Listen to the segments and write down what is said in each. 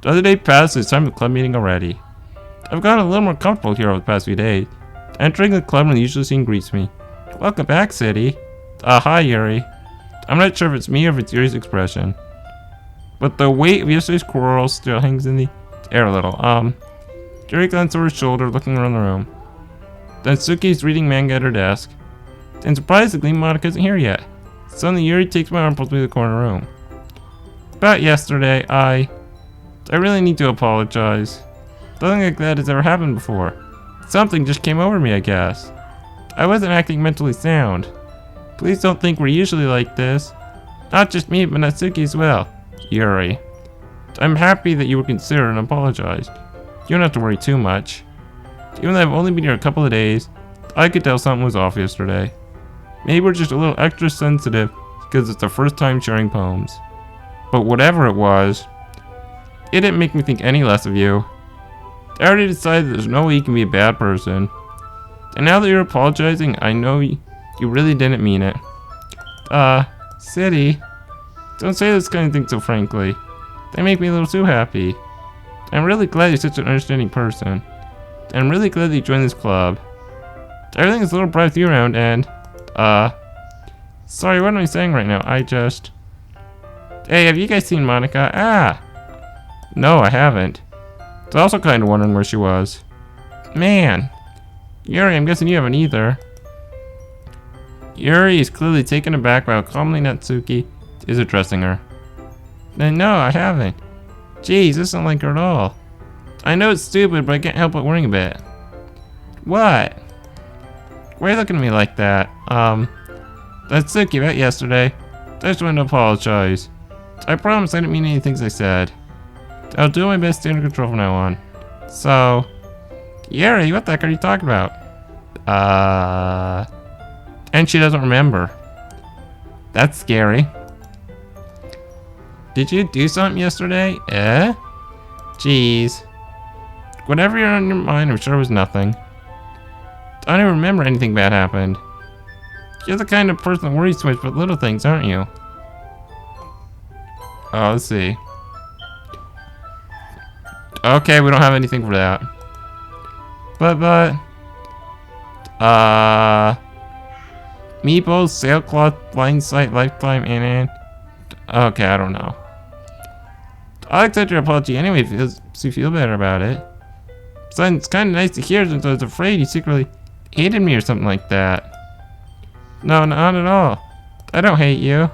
Another day passes, it's time for the club meeting already. I've gotten a little more comfortable here over the past few days. Entering the club when the usual scene greets me. Welcome back, City. Hi, Yuri. I'm not sure if it's me or if it's Yuri's expression. But the weight of yesterday's quarrel still hangs in the air a little. Yuri glances over his shoulder, looking around the room. Then Suki's reading manga at her desk. And surprisingly, Monica isn't here yet. Suddenly, Yuri takes my arm and pulls me to the corner room. About yesterday, I really need to apologize. Nothing like that has ever happened before. Something just came over me, I guess. I wasn't acting mentally sound. Please don't think we're usually like this. Not just me, but Natsuki as well. Yuri. I'm happy that you were considerate and apologized. You don't have to worry too much. Even though I've only been here a couple of days, I could tell something was off yesterday. Maybe we're just a little extra sensitive because it's the first time sharing poems. But whatever it was, it didn't make me think any less of you. I already decided there's no way you can be a bad person. And now that you're apologizing, I know you really didn't mean it. City. Don't say this kind of thing so frankly. They make me a little too happy. I'm really glad you're such an understanding person. And I'm really glad that you joined this club. Everything is a little bright with you around and, sorry, what am I saying right now? Hey, have you guys seen Monica? No, I haven't. I was also kind of wondering where she was. Man. Yuri, I'm guessing you haven't either. Yuri is clearly taken aback by how calmly Natsuki is addressing her. No, I haven't. Jeez, this isn't like her at all. I know it's stupid, but I can't help but worrying a bit. What? Why are you looking at me like that? Natsuki, about yesterday. I just wanted to apologize. I promise I didn't mean any things I said. I'll do my best to stay under control from now on. So, Yuri, what the heck are you talking about? And she doesn't remember. That's scary. Did you do something yesterday? Jeez. Whatever you're on your mind, I'm sure it was nothing. I don't remember anything bad happened. You're the kind of person that worries too much about little things, aren't you? Oh, let's see. Okay, we don't have anything for that. But, Meeples, Sailcloth, Blindsight, Lifetime, and okay, I don't know. I'll accept your apology anyway if you feel better about it. Besides, it's kind of nice to hear since I was afraid you secretly hated me or something like that. No, not at all. I don't hate you.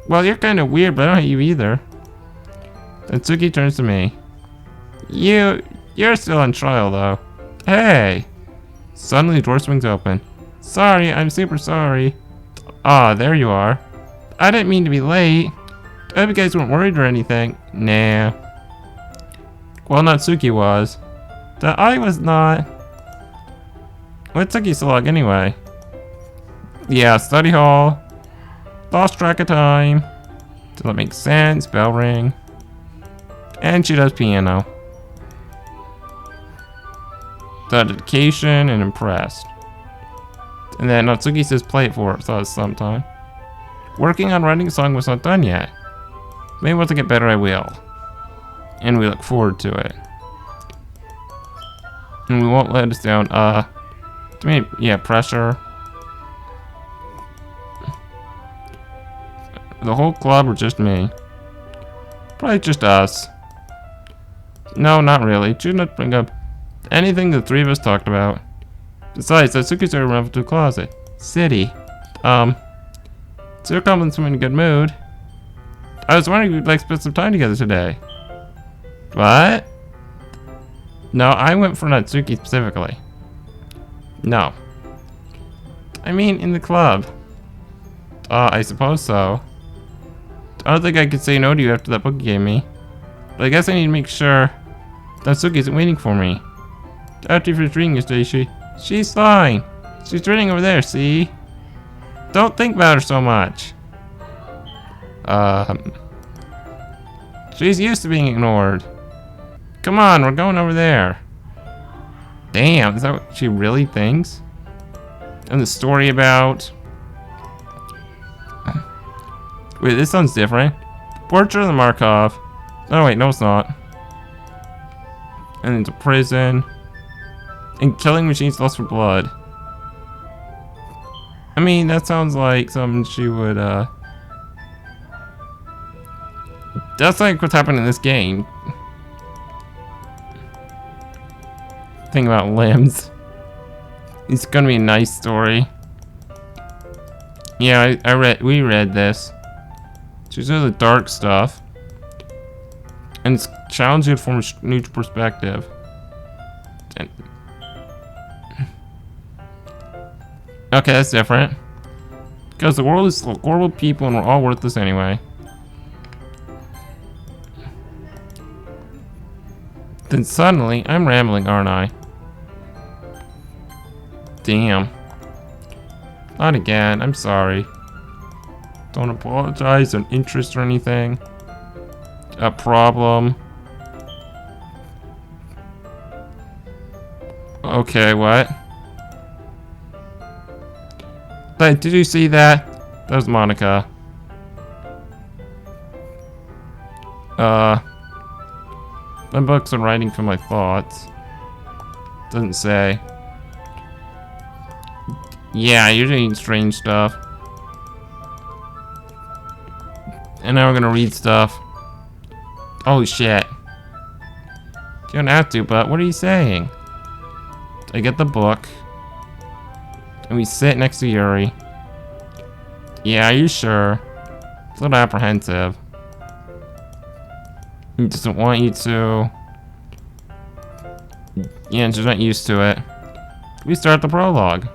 Well, you're kind of weird, but I don't hate you either. Natsuki turns to me. You're still on trial, though. Hey! Suddenly, the door swings open. Sorry, I'm super sorry. There you are. I didn't mean to be late. I hope you guys weren't worried or anything. Nah. Well, Natsuki was. I was not. What took you so long anyway? Yeah, study hall. Lost track of time. Doesn't make sense. Bell ring. And she does piano. Dedication and impressed. And then Natsuki says play it for us sometime. Working on writing a song was not done yet. Maybe once I get better I will. And we look forward to it. And we won't let us down. Pressure. The whole club or just me? Probably just us. No, not really. Should not bring up anything the three of us talked about. Besides, Natsuki's already run to a closet. City. So your compliments me in a good mood. I was wondering if you'd like to spend some time together today. What? No, I went for Natsuki specifically. No. I mean, in the club. I suppose so. I don't think I could say no to you after that book you gave me. But I guess I need to make sure Natsuki isn't waiting for me. After you finished reading yesterday, she's fine. She's reading over there, see? Don't think about her so much. She's used to being ignored. Come on, we're going over there. Damn, is that what she really thinks? And the story about... Wait, this sounds different. Portrait of the Markov. Oh wait, no it's not. And into prison. And killing machines lust for blood. I mean, that sounds like something she would, that's like what's happening in this game. Think about limbs. It's gonna be a nice story. Yeah, we read this. She's into the dark stuff. And it's challenging from a new perspective. And okay, that's different. Because the world is horrible people and we're all worthless anyway. Then suddenly, I'm rambling, aren't I? Damn. Not again, I'm sorry. Don't apologize or interest or anything. A problem. Okay, what? But did you see that? That was Monica. My books are writing for my thoughts. Doesn't say. Yeah, you're doing strange stuff. And now we're gonna read stuff. Holy shit. You don't have to, but what are you saying? I get the book. And we sit next to Yuri. Yeah, are you sure? It's a little apprehensive. He doesn't want you to. Yeah, she's not used to it. We start the prologue.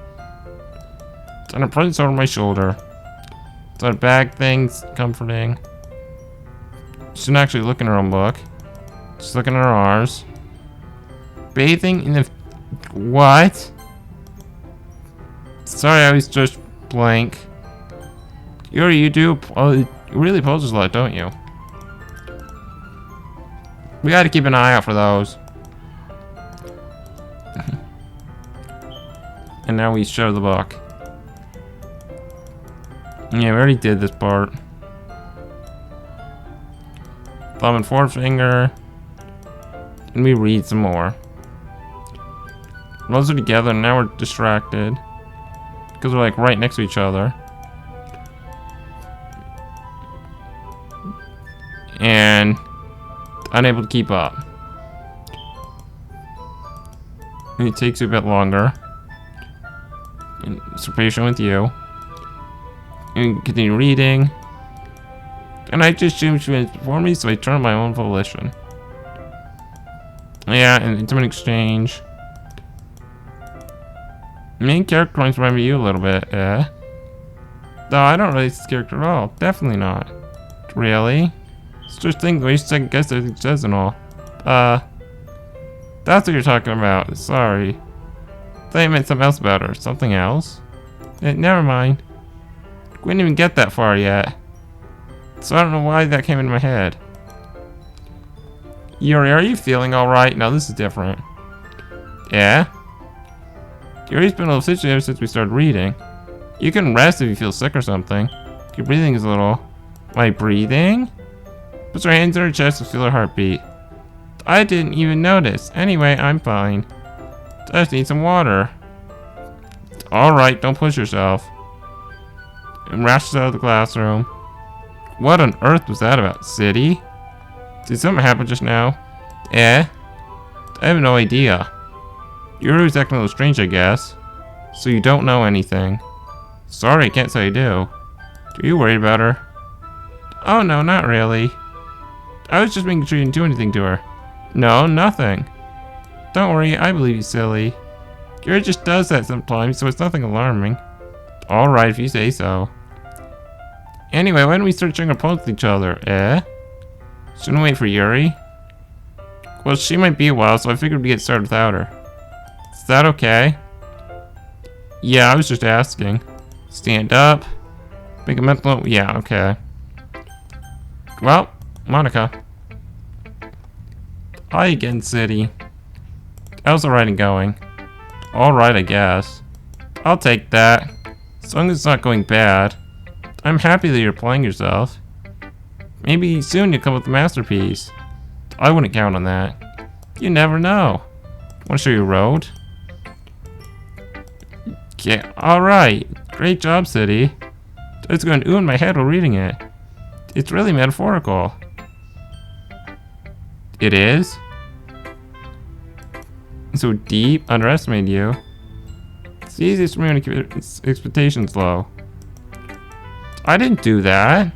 It's on a presence over my shoulder. It's on a bag things, comforting. She's not actually looking at her own book. She's looking at ours. Bathing in the... What? Sorry, I was just blank. Yuri, you do... you really poses a lot, don't you? We gotta keep an eye out for those. And now we show the book. Yeah, we already did this part. Thumb and forefinger. And we read some more. Those are together and now we're distracted. Because we're like right next to each other. And unable to keep up. And it takes you a bit longer. And so patient with you. And continue reading. And I just assumed she was before me, so I turned my own volition. Yeah, and intimate exchange. Main character reminds me of you a little bit, eh? No, I don't relate to this character at all. Definitely not. Really? It's just things the way you second guess everything it says and all. That's what you're talking about. Sorry. I thought you meant something else about her. Something else? Never mind. We didn't even get that far yet. So I don't know why that came into my head. Yuri, are you feeling alright? No, this is different. Yeah? Yuri's been a little situated ever since we started reading. You can rest if you feel sick or something. Your breathing is a little... My breathing? Puts her hands on her chest to feel her heartbeat. I didn't even notice. Anyway, I'm fine. I just need some water. Alright, don't push yourself. And rushes out of the classroom. What on earth was that about? City? Did something happen just now? Eh? I have no idea. Yuri was acting a little strange, I guess. So you don't know anything. Sorry, I can't say I do. Are you worried about her? Oh no, not really. I was just making sure you didn't do anything to her. No, nothing. Don't worry, I believe you, silly. Yuri just does that sometimes, so it's nothing alarming. Alright, if you say so. Anyway, why don't we start sharing our poems with each other, eh? Shouldn't we wait for Yuri? Well, she might be a while, so I figured we'd get started without her. Is that okay? Yeah, I was just asking. Stand up. Make a mental note. Yeah, okay. Well, Monica. Hi again, City. How's the writing going? Alright, I guess. I'll take that. As long as it's not going bad. I'm happy that you're playing yourself. Maybe soon you'll come with a masterpiece. I wouldn't count on that. You never know. Want to show you a road? Yeah, alright. Great job, City. It's going ooh in my head while reading it. It's really metaphorical. It is? So deep, underestimate you. It's the easiest for me to keep expectations low. I didn't do that.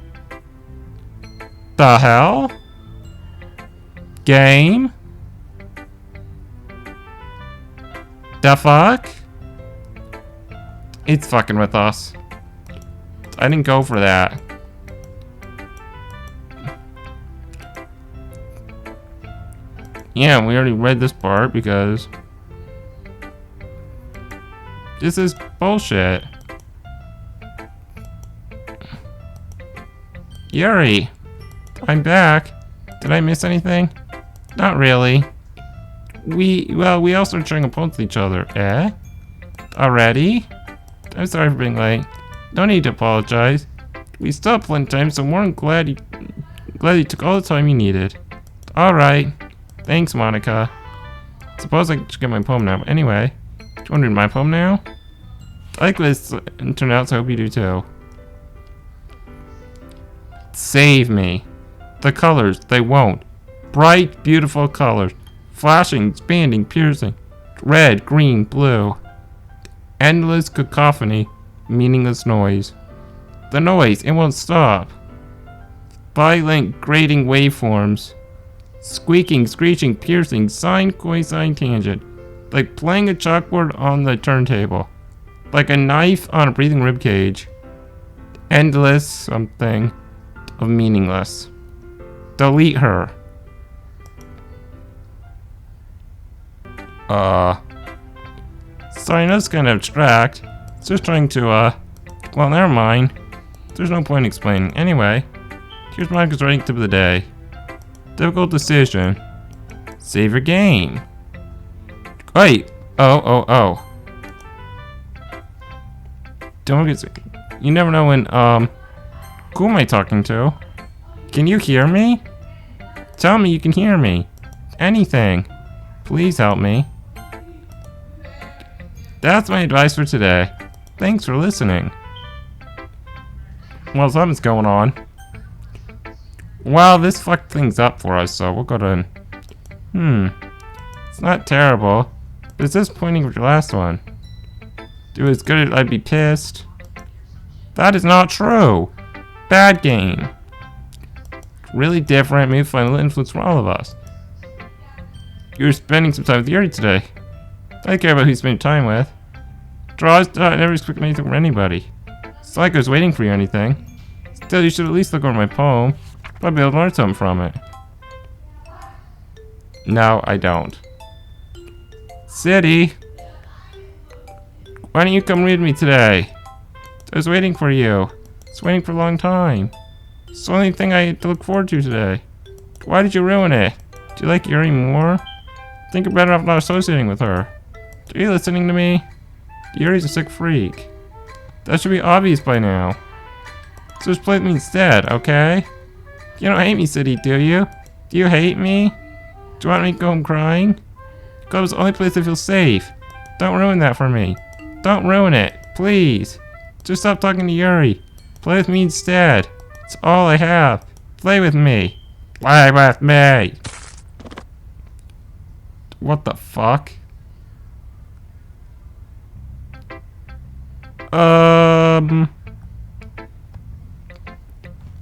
The hell? Game? The fuck? It's fucking with us. I didn't go for that. Yeah, we already read this part because this is bullshit. Yuri, I'm back. Did I miss anything? Not really. We all started sharing opponents with each other. Eh? Already? I'm sorry for being late. No need to apologize. We still have plenty of time, so I'm more than glad you took all the time you needed. Alright. Thanks, Monica. Suppose I should get my poem now. Anyway, do you want to read my poem now? I like this turned out, so I hope you do too. Save me. The colors, they won't. Bright, beautiful colors. Flashing, expanding, piercing. Red, green, blue. Endless cacophony. Meaningless noise. The noise, it won't stop. Violent, grating waveforms. Squeaking, screeching, piercing, sine, cosine, tangent. Like playing a chalkboard on the turntable. Like a knife on a breathing ribcage. Endless something of meaningless. Delete her. Sorry, I know it's kind of abstract. It's just trying to, well, never mind. There's no point in explaining. Anyway, here's Monica's writing tip of the day. Difficult decision. Save your game. Wait. Oh. Don't get. You never know when. Who am I talking to? Can you hear me? Tell me you can hear me. Anything. Please help me. That's my advice for today. Thanks for listening. Well, something's going on. Well, this fucked things up for us, so we'll go to... It's not terrible, but it's disappointing with your last one. Do as good as I'd be pissed. That is not true. Bad game. Really different, maybe find a little influence from all of us. You're spending some time with Yuri today. I care about who you spend time with. Draws, I never expect anything from anybody. It's not like I was waiting for you or anything. Still, you should at least look over my poem. Probably be able to learn something from it. No, I don't. City! Why don't you come read me today? I was waiting for you. I was waiting for a long time. It's the only thing I had to look forward to today. Why did you ruin it? Do you like Yuri more? Think you're better off not associating with her. Are you listening to me? Yuri's a sick freak. That should be obvious by now. So just play with me instead, okay? You don't hate me, City, do you? Do you hate me? Do you want me to go home crying? Club's the only place I feel safe. Don't ruin that for me. Don't ruin it, please. Just stop talking to Yuri. Play with me instead. It's all I have. Play with me. Play with me. What the fuck?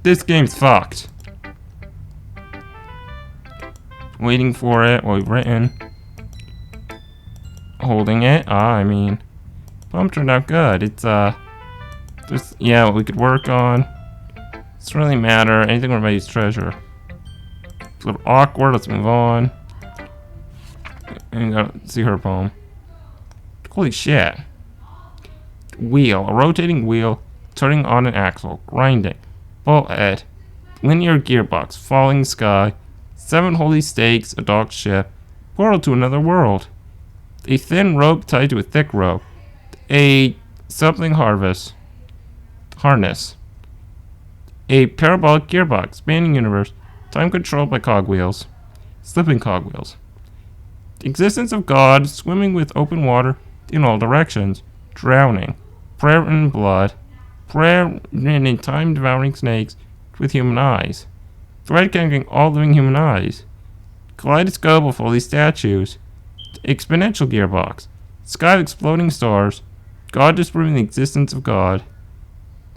This game's fucked. Waiting for it while we've written. Holding it. I mean, poem turned out good. It's there's what we could work on. Doesn't really matter. Anything with anybody's treasure. It's a little awkward. Let's move on. And you gotta see her poem. Holy shit. Wheel. A rotating wheel. Turning on an axle. Grinding. Bolt head. Linear gearbox. Falling sky. 7 holy stakes. A docked ship. Portal to another world. A thin rope tied to a thick rope. A something harness. A parabolic gearbox. Spanning universe. Time controlled by cogwheels. slipping cogwheels. The existence of God, swimming with open water in all directions, drowning, prayer in blood, prayer in time-devouring snakes with human eyes, thread connecting all living human eyes, kaleidoscope of holy statues, exponential gearbox, sky of exploding stars, God disproving the existence of God,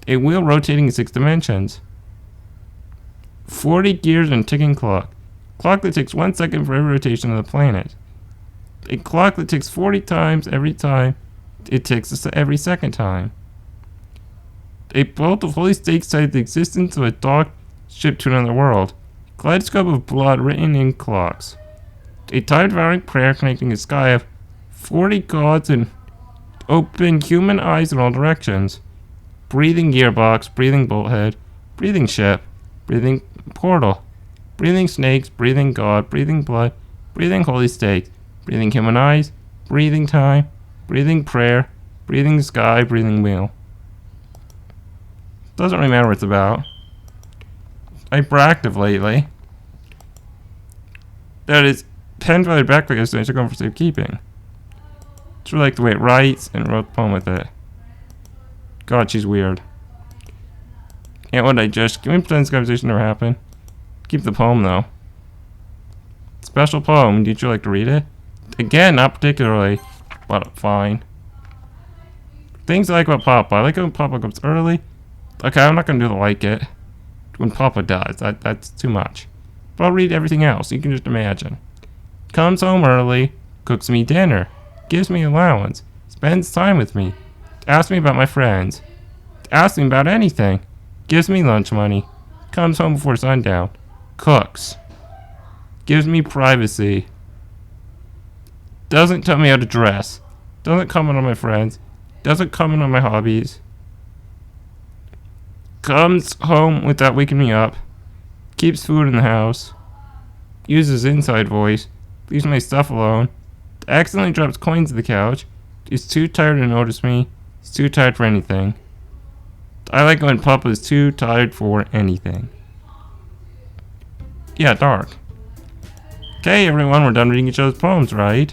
a wheel rotating in 6 dimensions, 40 gears and ticking clock that takes 1 second for every rotation of the planet, a clock that ticks 40 times every time it ticks every second time, a bolt of holy stakes tied to the existence of a docked ship to another world, kaleidoscope of blood written in clocks, a time-devouring prayer connecting a sky of 40 gods and open human eyes in all directions, breathing gearbox, breathing bolthead, breathing ship, breathing portal, breathing snakes, breathing God, breathing blood, breathing holy stakes, breathing human eyes, breathing time, breathing prayer, breathing sky, breathing wheel. Doesn't really matter what it's about. Hyperactive lately. That is pen value backpack yesterday I took home for safekeeping. It's really like the way it writes and wrote the poem with it. God, she's weird. Yeah, what I just can we pretend this conversation never happened? Keep the poem though. Special poem, would you like to read it? Again, not particularly, but fine. Things I like about Papa. I like it when Papa comes early. Okay, I'm not gonna do the like it. When Papa does, that's too much. But I'll read everything else, you can just imagine. Comes home early, cooks me dinner, gives me allowance, spends time with me, asks me about my friends, asks me about anything, gives me lunch money, comes home before sundown, cooks, gives me privacy, doesn't tell me how to dress, doesn't comment on my friends, doesn't comment on my hobbies, comes home without waking me up, keeps food in the house, uses inside voice, leaves my stuff alone, accidentally drops coins to the couch, is too tired to notice me, is too tired for anything. I like when Papa is too tired for anything. Yeah, dark. Okay, everyone, we're done reading each other's poems, right?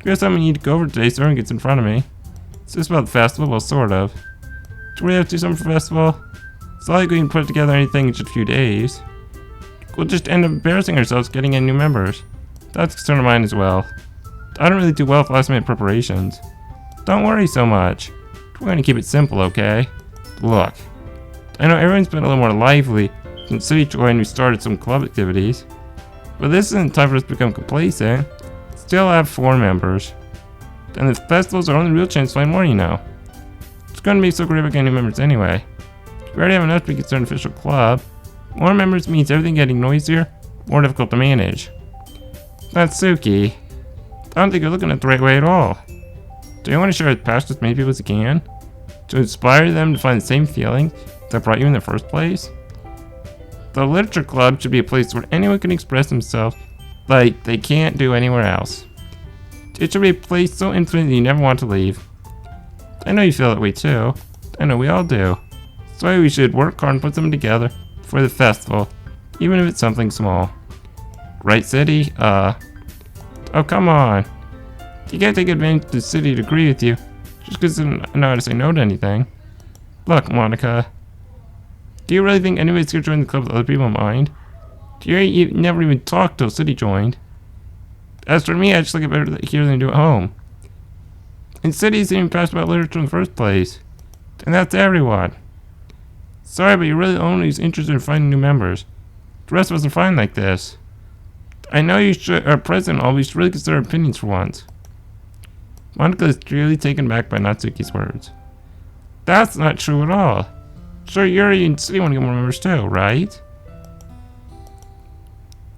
Here's something we need to go over today so everyone gets in front of me. It's just about the festival, well, sort of. Do we have to do something for the festival? It's not like we can put together anything in just a few days. We'll just end up embarrassing ourselves getting in new members. That's a concern of mine as well. I don't really do well with last minute preparations. Don't worry so much. We're going to keep it simple, okay? Look, I know everyone's been a little more lively since City Joy and we started some club activities, but this isn't time for us to become complacent. Still have 4 members, and the festival's our only real chance to find more, you know. It's going to be so great about getting new members anyway. We already have enough to be considered an official club. More members means everything getting noisier, more difficult to manage. Natsuki, I don't think you're looking at it the right way at all. Do you want to share with past as many people as you can? To inspire them to find the same feelings that brought you in the first place? The literature club should be a place where anyone can express themselves like they can't do anywhere else. It should be a place so infinite that you never want to leave. I know you feel that way too. I know we all do. That's why we should work hard and put something together for the festival, even if it's something small. Right, City? Oh, come on. You can't take advantage of the city to agree with you just because I don't know how to say no to anything. Look, Monica. Do you really think anybody's gonna join the club with other people in mind? You never even talked till City joined. As for me, I just like it better here than do at home. And City's even passed about literature in the first place. And that's everyone. Sorry, but you're really the only who's interested in finding new members. The rest of us are fine like this. I know you are present all, but you should really consider opinions for once. Monica is clearly taken back by Natsuki's words. That's not true at all. Sure, Yuri and City want to get more members too, right?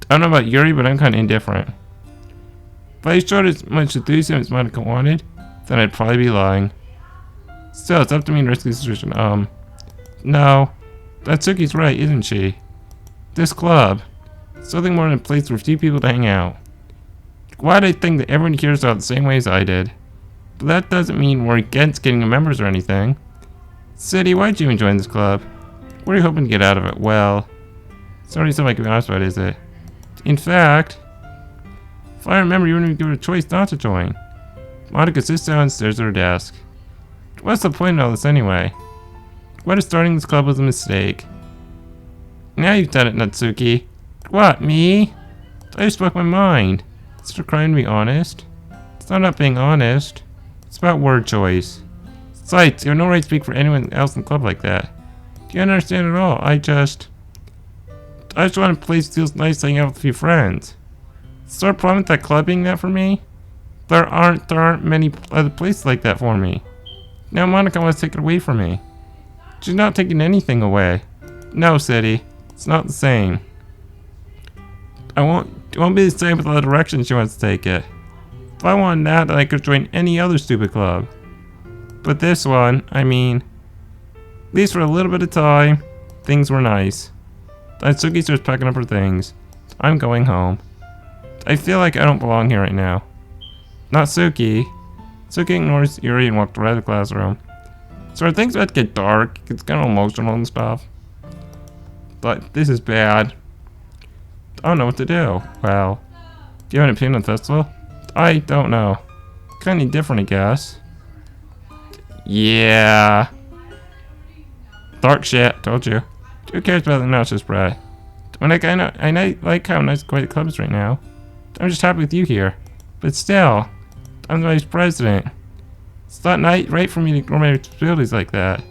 I don't know about Yuri, but I'm kind of indifferent. If I showed as much enthusiasm as Monica wanted, then I'd probably be lying. Still, it's up to me to rescue the situation. No. Natsuki's right, isn't she? This club. Something more than a place for a few people to hang out. Why'd I think that everyone cares out the same way as I did? But that doesn't mean we're against getting members or anything. City, why'd you even join this club? What are you hoping to get out of it? Well, it's not really something I can be honest about, is it? In fact, If I remember, you wouldn't even give her a choice not to join. Monica sits down and stares at her desk. What's the point of all this anyway? What if starting this club was a mistake? Now you've done it, Natsuki. What, me? I just spoke my mind. Instead of trying to be honest. It's not about being honest. It's about word choice. Besides, you have no right to speak for anyone else in the club like that. Do you understand at all? I just want a place that feels nice hanging out with a few friends. Is there a problem with that club being that for me? There aren't many other places like that for me. Now Monica wants to take it away from me. She's not taking anything away. No, City. It's not the same. It won't be the same with the direction she wants to take it. If I wanted that, then I could join any other stupid club. But this one, I mean, at least for a little bit of time, things were nice. Natsuki starts packing up her things. I'm going home. I feel like I don't belong here right now. Natsuki. Natsuki ignores Yuri and walks right out of the classroom. So are things about to get dark? It's kind of emotional and stuff. But this is bad. I don't know what to do. Well, do you have an opinion on the festival? I don't know. Kind of different, I guess. Yeah. Dark shit, told you. Who cares about the nacho spray? I like how nice quite the club is right now. I'm just happy with you here. But still, I'm the vice president. It's not right for me to ignore my responsibilities like that.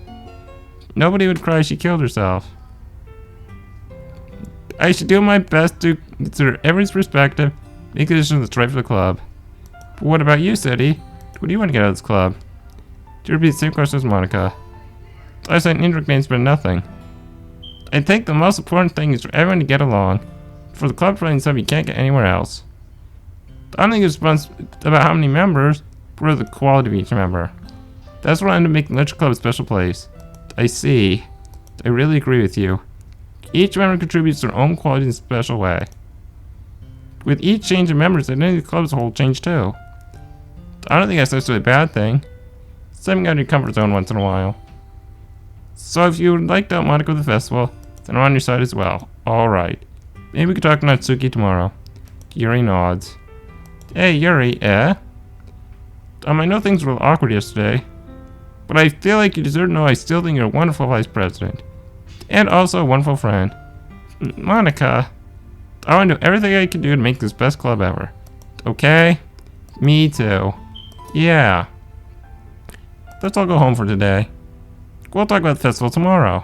Nobody would cry if she killed herself. I should do my best to consider everyone's perspective, make a decision that's right for the club. But what about you, City? What do you want to get out of this club? Do you repeat the same question as Monica? I said indirect names, but nothing. I think the most important thing is for everyone to get along. For the club running stuff, you can't get anywhere else. I don't think it's about how many members, but rather the quality of each member. That's what I end up making Electric Club a special place. I see. I really agree with you. Each member contributes their own quality in a special way. With each change of members, the identity of the club as a whole change too. I don't think that's necessarily a bad thing. Stepping out of your comfort zone once in a while. So if you would like to help Monica with the festival, then I'm on your side as well. Alright. Maybe we could talk to Natsuki tomorrow. Yuri nods. Hey Yuri, I know things were a little awkward yesterday, but I feel like you deserve to know I still think you're a wonderful vice president. And also a wonderful friend. Monica, I want to do everything I can do to make this best club ever. Okay? Me too. Yeah. Let's all go home for today. We'll talk about the festival tomorrow.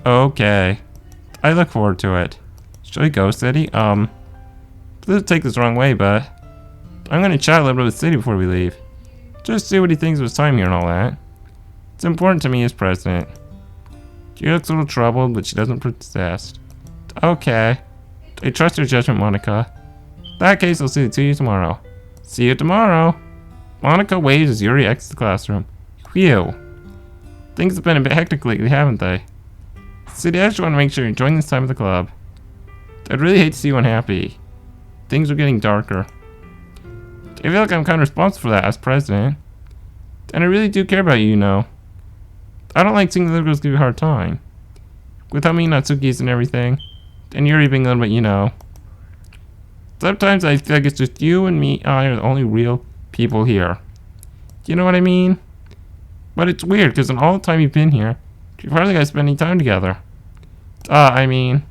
Okay. I look forward to it. Shall we go, City? Please take this the wrong way, but I'm gonna chat a little bit with City before we leave. Just see what he thinks of his time here and all that. It's important to me as president. She looks a little troubled, but she doesn't protest. Okay. I trust your judgment, Monica. In that case, I'll see the two of you tomorrow. See you tomorrow. Monica waves as Yuri exits the classroom. Phew. Things have been a bit hectic lately, haven't they? City, I just want to make sure you're enjoying this time with the club. I'd really hate to see you unhappy. Things are getting darker. I feel like I'm kind of responsible for that as president. And I really do care about you, you know. I don't like seeing the little girls give you a hard time. With how many Natsuki's and everything. And Yuri being a little bit, you know. Sometimes I feel like it's just you and me, I are the only real people here. You know what I mean? But it's weird, because in all the time you've been here, you've hardly got to spend any time together. I mean,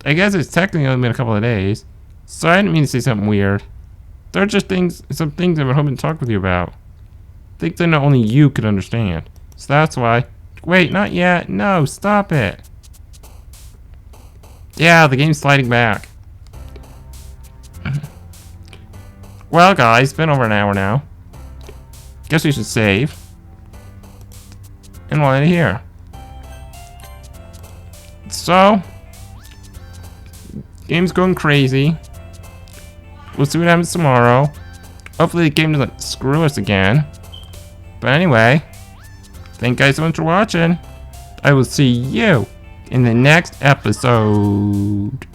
I guess it's technically only been a couple of days, so I didn't mean to say something weird. There are just some things I've been hoping to talk with you about. Things that not only you could understand. So that's why. Wait, not yet. No, stop it. Yeah, the game's sliding back. Well, guys, it's been over an hour now. Guess we should save. And we'll end it here. So, game's going crazy. We'll see what happens tomorrow. Hopefully the game doesn't screw us again. But anyway, thank you guys so much for watching. I will see you in the next episode.